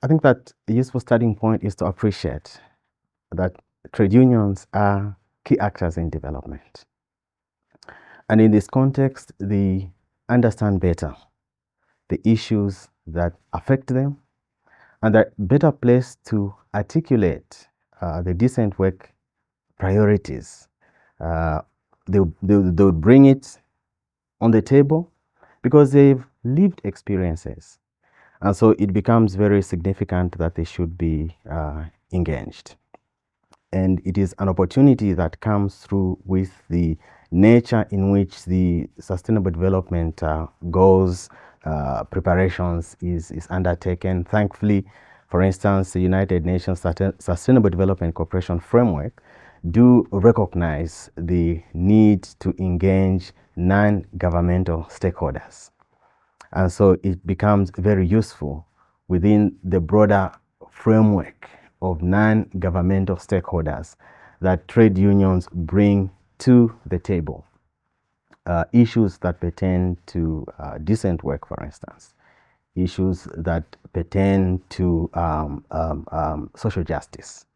I think that a useful starting point is to appreciate that trade unions are key actors in development. And in this context, they understand better the issues that affect them, and they're better placed to articulate the decent work priorities. They would bring it on the table because they've lived experiences. And so it becomes very significant that they should be engaged. And it is an opportunity that comes through with the nature in which the Sustainable Development Goals preparations is undertaken. Thankfully, for instance, the United Nations Sustainable Development Cooperation Framework do recognize the need to engage non-governmental stakeholders. And so it becomes very useful within the broader framework of non-governmental stakeholders that trade unions bring to the table. Issues that pertain to decent work, for instance, issues that pertain to social justice.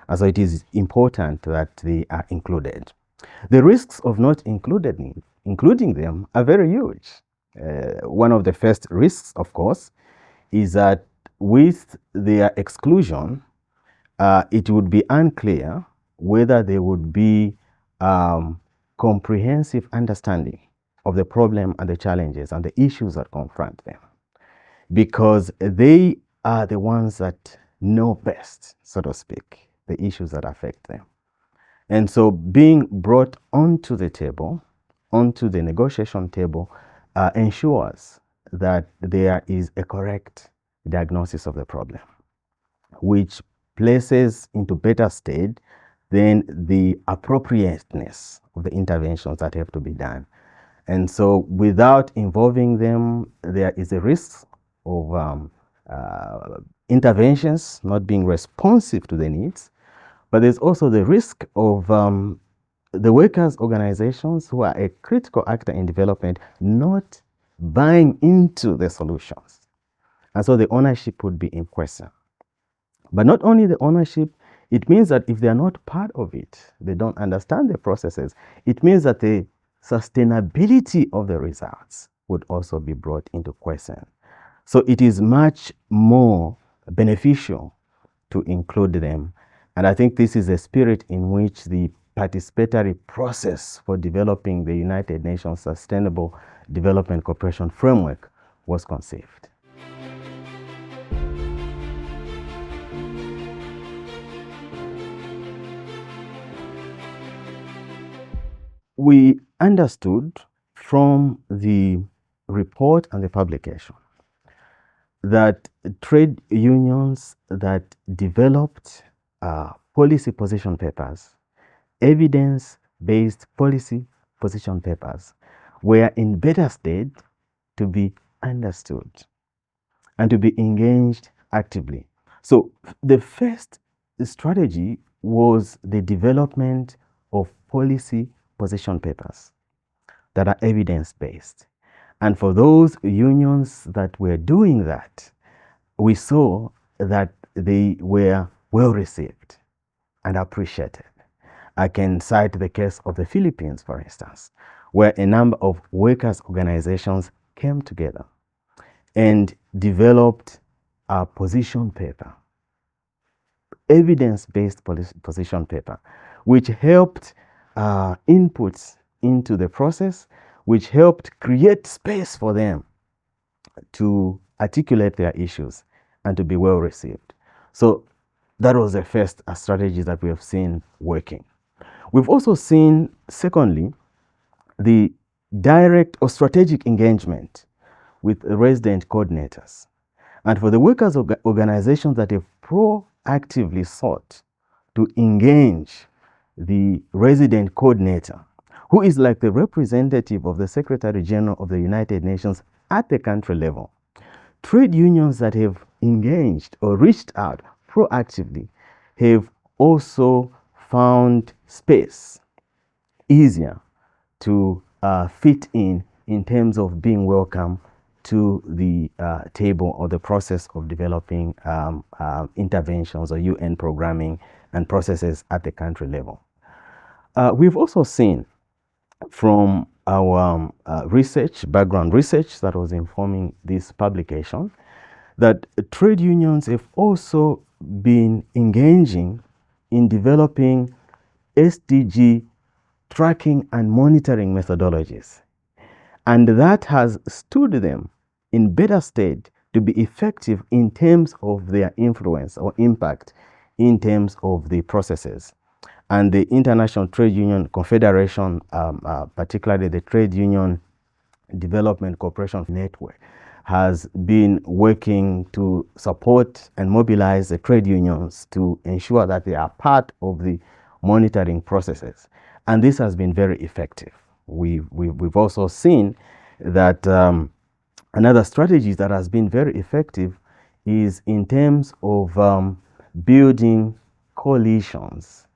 And so it is important that they are included. The risks of not including them are very huge. One of the first risks, of course, is that with their exclusion, it would be unclear whether there would be comprehensive understanding of the problem and the challenges and the issues that confront them, because they are the ones that know best, so to speak, the issues that affect them. And so being brought onto the table, onto the negotiation table, ensures that there is a correct diagnosis of the problem, which places into better state then the appropriateness of the interventions that have to be done. And so without involving them, there is a risk of interventions not being responsive to the needs, but there's also the risk of the workers' organizations, who are a critical actor in development, not buying into the solutions. And so the ownership would be in question. But not only the ownership, it means that if they are not part of it, they don't understand the processes, it means that the sustainability of the results would also be brought into question. So it is much more beneficial to include them. And I think this is the spirit in which the participatory process for developing the United Nations Sustainable Development Cooperation Framework was conceived. We understood from the report and the publication that trade unions that developed policy position papers, evidence-based policy position papers, were in better state to be understood and to be engaged actively. So the first strategy was the development of policy position papers that are evidence-based. And for those unions that were doing that, we saw that they were well received and appreciated. I can cite the case of the Philippines, for instance, where a number of workers' organizations came together and developed a position paper, evidence-based position paper, which helped inputs into the process, which helped create space for them to articulate their issues and to be well received. So that was the first strategy that we have seen working. We've also seen, secondly, the direct or strategic engagement with resident coordinators. And for the workers' organizations that have proactively sought to engage the resident coordinator, who is like the representative of the Secretary General of the United Nations at the country level, trade unions that have engaged or reached out proactively have also found space easier to fit in terms of being welcome to the table or the process of developing interventions or UN programming and processes at the country level. We've also seen from our background research that was informing this publication, that trade unions have also been engaging in developing SDG tracking and monitoring methodologies. And that has stood them in better stead to be effective in terms of their influence or impact in terms of the processes. And the International Trade Union Confederation, particularly the Trade Union Development Cooperation Network, has been working to support and mobilize the trade unions to ensure that they are part of the monitoring processes. And this has been very effective. We've also seen that another strategy that has been very effective is in terms of building coalitions.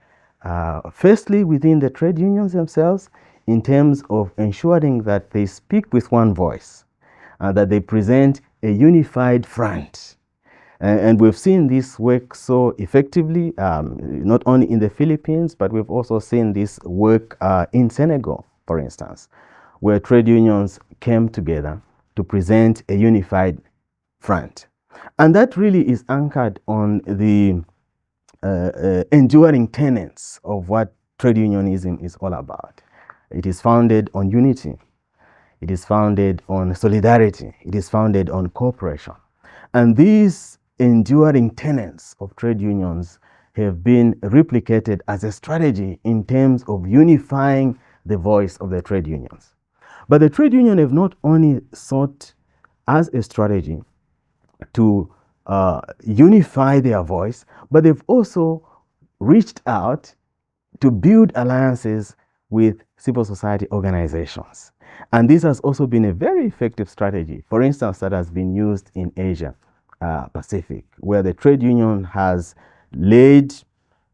Firstly, within the trade unions themselves, in terms of ensuring that they speak with one voice, that they present a unified front. And we've seen this work so effectively, not only in the Philippines, but we've also seen this work in Senegal, for instance, where trade unions came together to present a unified front. And that really is anchored on the enduring tenets of what trade unionism is all about. It is founded on unity. It is founded on solidarity. It is founded on cooperation. And these enduring tenets of trade unions have been replicated as a strategy in terms of unifying the voice of the trade unions. But the trade union have not only sought as a strategy to unify their voice, but they've also reached out to build alliances with civil society organizations. And this has also been a very effective strategy, for instance, that has been used in Asia Pacific, where the trade union has led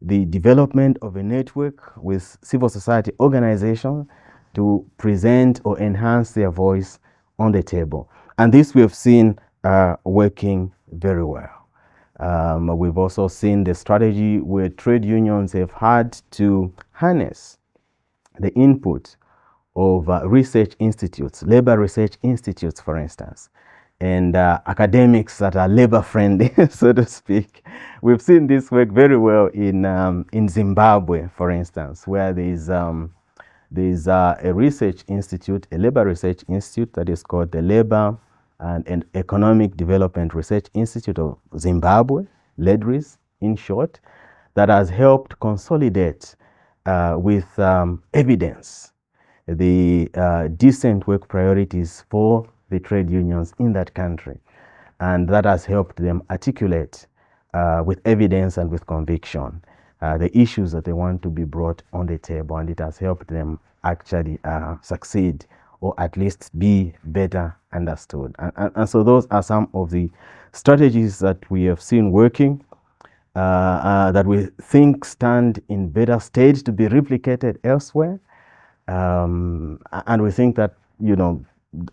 the development of a network with civil society organizations to present or enhance their voice on the table. And this we have seen working very well. We've also seen the strategy where trade unions have had to harness the input of research institutes, labor research institutes, for instance, and academics that are labor friendly, so to speak. We've seen this work very well in Zimbabwe, for instance, where there's a research institute, a labor research institute that is called the Labor and Economic Development Research Institute of Zimbabwe, LEDRIS in short, that has helped consolidate with evidence the decent work priorities for the trade unions in that country. And that has helped them articulate with evidence and with conviction the issues that they want to be brought on the table, and it has helped them actually succeed or at least be better understood. And so those are some of the strategies that we have seen working that we think stand in better state to be replicated elsewhere. And we think that, you know,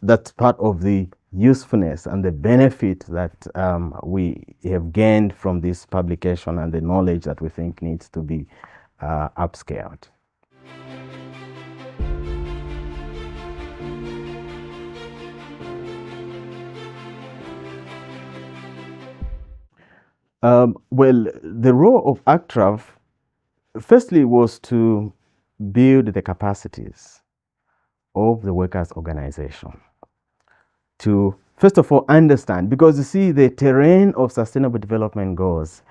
that's part of the usefulness and the benefit that we have gained from this publication and the knowledge that we think needs to be upscaled. Well, the role of ACTRAV, firstly, was to build the capacities of the workers' organization to, first of all, understand, because you see, the terrain of sustainable development goals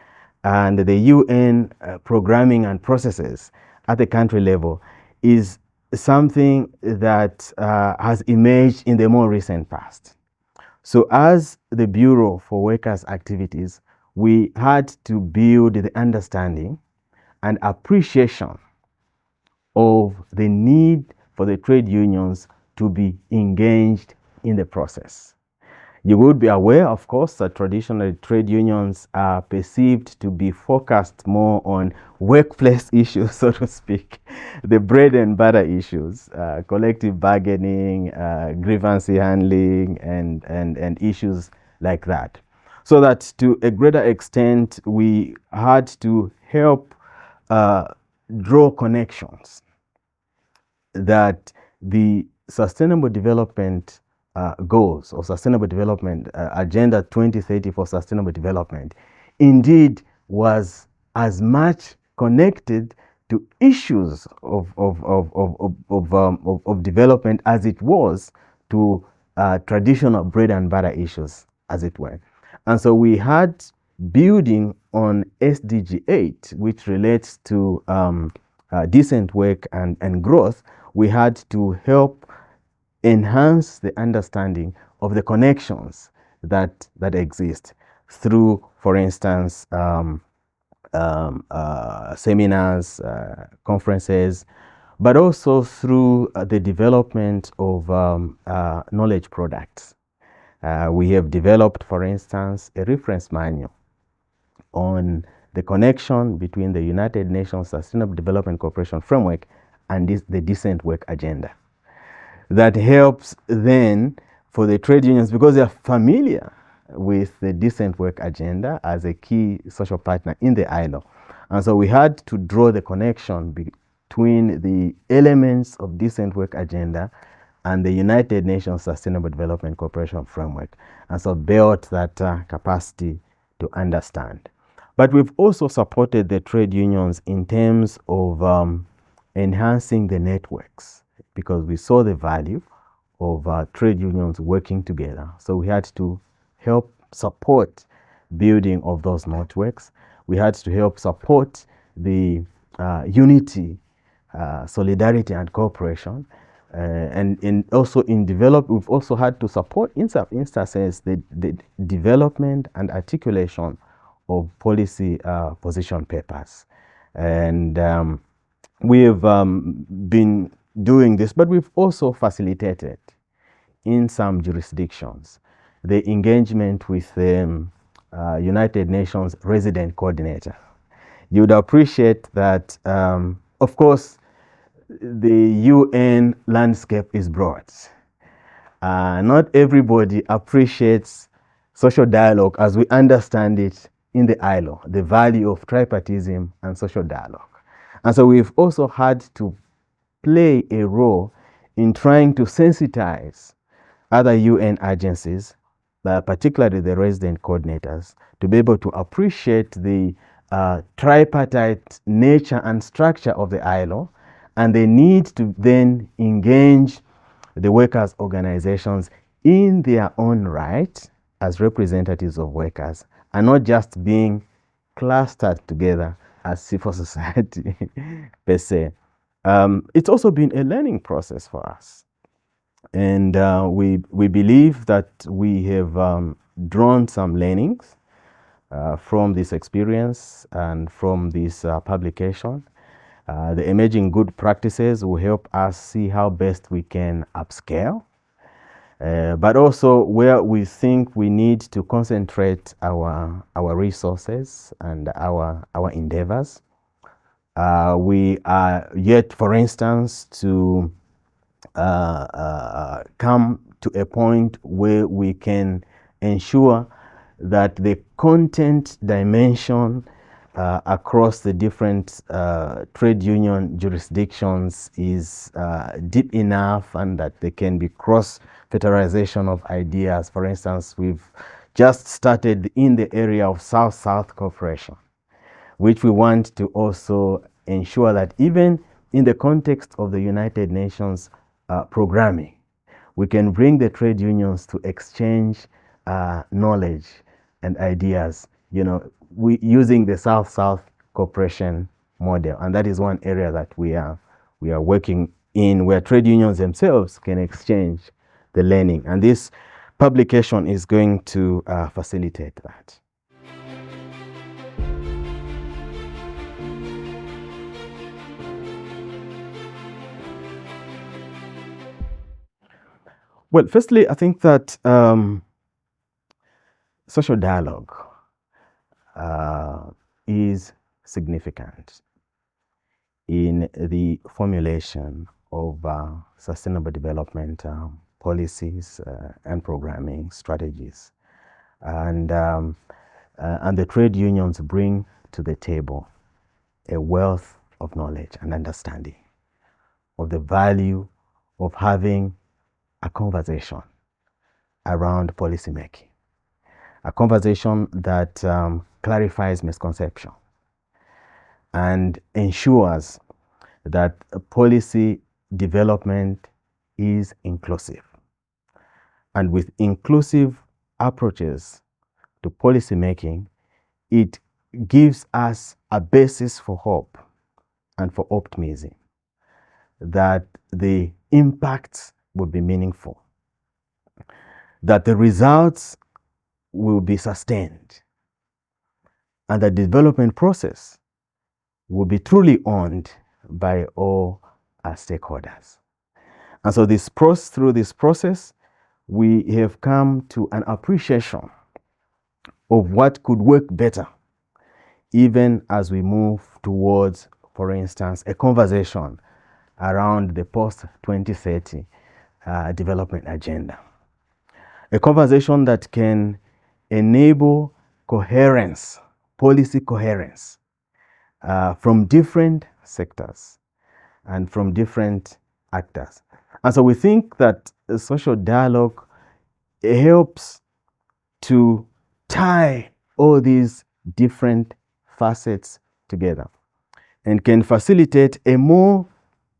and the UN programming and processes at the country level is something that has emerged in the more recent past. So as the Bureau for Workers' Activities, we had to build the understanding and appreciation of the need for the trade unions to be engaged in the process. You would be aware, of course, that traditionally trade unions are perceived to be focused more on workplace issues, so to speak, the bread and butter issues, collective bargaining, grievance handling, and issues like that. So that to a greater extent, we had to help draw connections that the sustainable development goals or sustainable development agenda 2030 for sustainable development indeed was as much connected to issues of development as it was to traditional bread and butter issues, as it were. And so we had building on SDG 8, which relates to decent work and growth. We had to help enhance the understanding of the connections that exist through, for instance, seminars, conferences, but also through the development of knowledge products. We have developed, for instance, a reference manual on the connection between the United Nations Sustainable Development Cooperation Framework and the Decent Work Agenda. That helps then for the trade unions, because they are familiar with the Decent Work Agenda as a key social partner in the ILO. And so we had to draw the connection between the elements of Decent Work Agenda and the United Nations Sustainable Development Cooperation Framework. And so built that capacity to understand. But we've also supported the trade unions in terms of enhancing the networks, because we saw the value of trade unions working together. So we had to help support building of those networks. We had to help support the unity, solidarity, and cooperation. And also in we've also had to support in some instances the development and articulation of policy position papers. And we've been doing this, but we've also facilitated in some jurisdictions the engagement with the United Nations resident coordinator. You would appreciate that, of course, the UN landscape is broad. Not everybody appreciates social dialogue as we understand it in the ILO, the value of tripartism and social dialogue. And so we've also had to play a role in trying to sensitize other UN agencies, particularly the resident coordinators, to be able to appreciate the tripartite nature and structure of the ILO, and they need to then engage the workers' organizations in their own right as representatives of workers, and not just being clustered together as civil society per se. It's also been a learning process for us. And we believe that we have drawn some learnings from this experience and from this publication. The emerging good practices will help us see how best we can upscale, but also where we think we need to concentrate our resources and our endeavors. We are yet, for instance, to come to a point where we can ensure that the content dimension across the different trade union jurisdictions is deep enough, and that there can be cross-fertilization of ideas. For instance, we've just started in the area of South-South cooperation, which we want to also ensure that even in the context of the United Nations programming, we can bring the trade unions to exchange knowledge and ideas, using the South-South cooperation model. And that is one area that we are working in, where trade unions themselves can exchange the learning. And this publication is going to facilitate that. Well, firstly, I think that social dialogue is significant in the formulation of sustainable development policies and programming strategies. And the trade unions bring to the table a wealth of knowledge and understanding of the value of having a conversation around policymaking, a conversation that clarifies misconception and ensures that policy development is inclusive. And with inclusive approaches to policymaking, it gives us a basis for hope and for optimism that the impacts will be meaningful, that the results will be sustained, and the development process will be truly owned by all our stakeholders. And so through this process, we have come to an appreciation of what could work better, even as we move towards, for instance, a conversation around the post-2030 development agenda. A conversation that can enable coherence, policy coherence, from different sectors and from different actors. And so we think that social dialogue helps to tie all these different facets together and can facilitate a more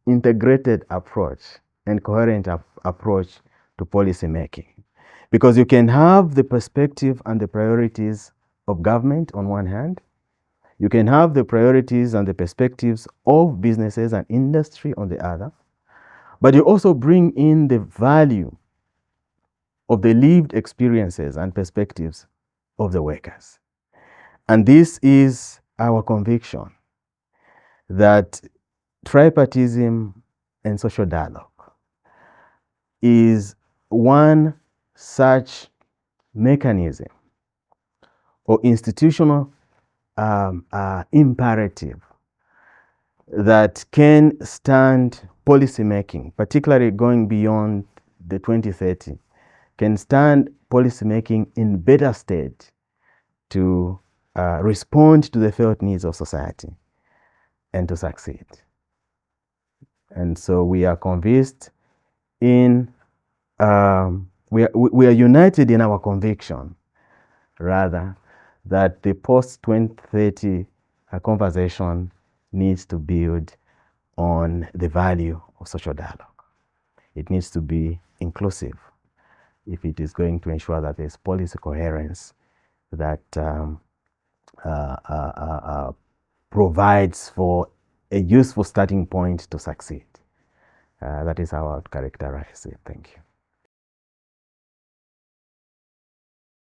integrated approach and coherent approach to policy making. Because you can have the perspective and the priorities of government on one hand, you can have the priorities and the perspectives of businesses and industry on the other, but you also bring in the value of the lived experiences and perspectives of the workers. And this is our conviction that tripartism and social dialogue is one such mechanism or institutional imperative that can stand policymaking, particularly going beyond the 2030, can stand policymaking in better state to respond to the felt needs of society and to succeed. And so we are convinced in, we are united in our conviction, rather, that the post-2030 conversation needs to build on the value of social dialogue. It needs to be inclusive if it is going to ensure that there's policy coherence that provides for a useful starting point to succeed. That is how I would characterize it. Thank you.